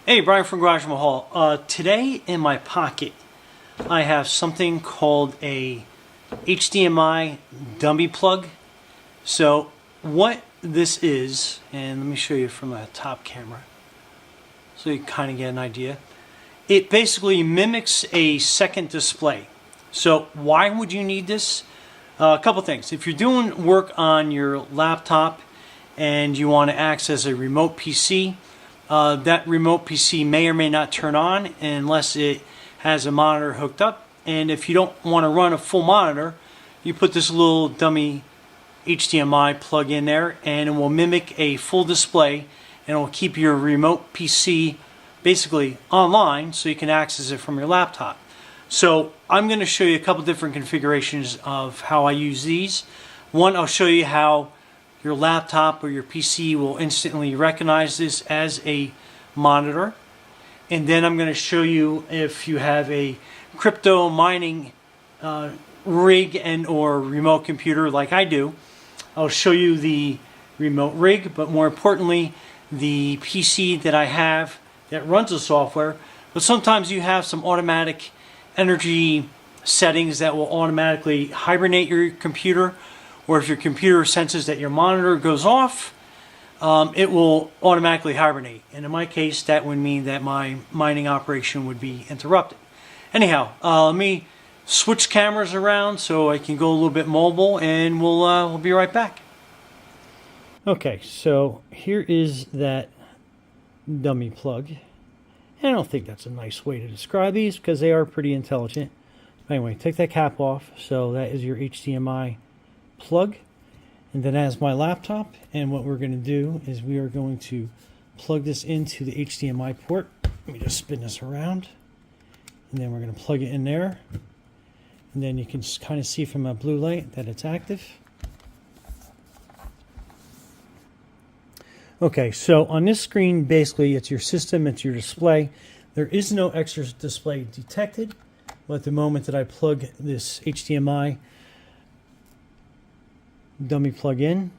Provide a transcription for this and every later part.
Hey, Brian from Garage Mahal. Today in my pocket, I have something called a HDMI dummy plug. So what this is, and let me show you from a top camera so you kind of get an idea. It basically mimics a second display. So why would you need this? A couple things. If you're doing work on your laptop and you want to access a remote PC, that remote PC may or may not turn on unless it has a monitor hooked up. And if you don't want to run a full monitor, you put this little dummy HDMI plug in there and it will mimic a full display and it will keep your remote PC basically online so you can access it from your laptop. So I'm going to show you a couple different configurations of how I use these. One, I'll show you how your laptop or your PC will instantly recognize this as a monitor. And then I'm going to show you if you have a crypto mining rig and or remote computer like I do. I'll show you the remote rig, but more importantly, the PC that I have that runs the software. But sometimes you have some automatic energy settings that will automatically hibernate your computer, or if your computer senses that your monitor goes off, it will automatically hibernate. And in my case, that would mean that my mining operation would be interrupted. Anyhow, let me switch cameras around so I can go a little bit mobile, and we'll be right back. Okay, so here is that dummy plug. And I don't think that's a nice way to describe these because they are pretty intelligent. Anyway, take that cap off. So that is your HDMI plug. And then as my laptop, and what we're going to do is we are going to plug this into the HDMI port. Let me just spin this around. And then we're going to plug it in there. And then you can kind of see from a blue light that it's active. Okay, so on this screen, basically, it's your system, it's your display. There is no extra display detected, but the moment that I plug this HDMI dummy plug in,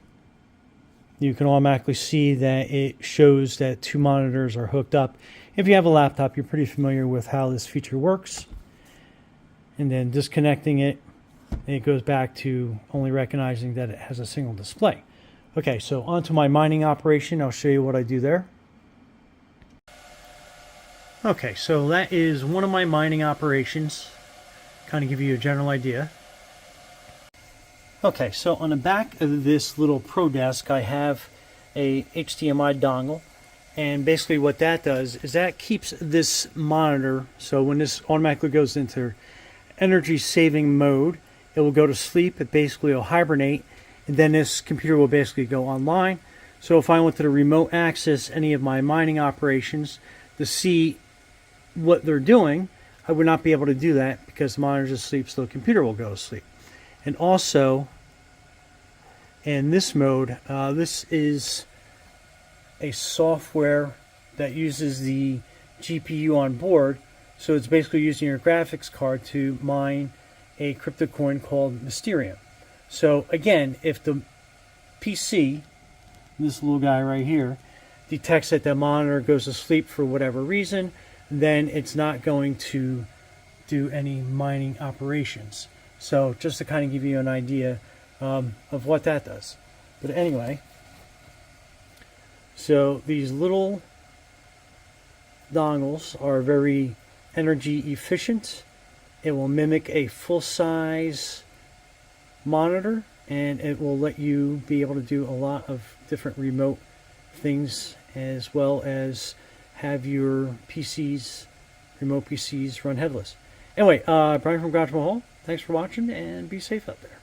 you can automatically see that it shows that two monitors are hooked up. If you have a laptop, you're pretty familiar with how this feature works. And then disconnecting it, it goes back to only recognizing that it has a single display. Okay, so onto my mining operation. I'll show you what I do there. Okay, so that is one of my mining operations. Kind of give you a general idea. Okay, so on the back of this little Pro Desk, I have a HDMI dongle. And basically what that does is that keeps this monitor, so when this automatically goes into energy saving mode, it will go to sleep. It basically will hibernate. And then this computer will basically go online. So if I wanted to remote access any of my mining operations to see what they're doing, I would not be able to do that because the monitor's asleep, so the computer will go to sleep. And also, in this mode, this is a software that uses the GPU on board. So it's basically using your graphics card to mine a crypto coin called Mysterium. So again, if the PC, this little guy right here, detects that the monitor goes to sleep for whatever reason, then it's not going to do any mining operations. So just to kind of give you an idea of what that does. But anyway, so these little dongles are very energy efficient. It will mimic a full-size monitor, and it will let you be able to do a lot of different remote things, as well as have your PCs, remote PCs, run headless. Anyway, Brian from Garage Mahal, thanks for watching, and be safe out there.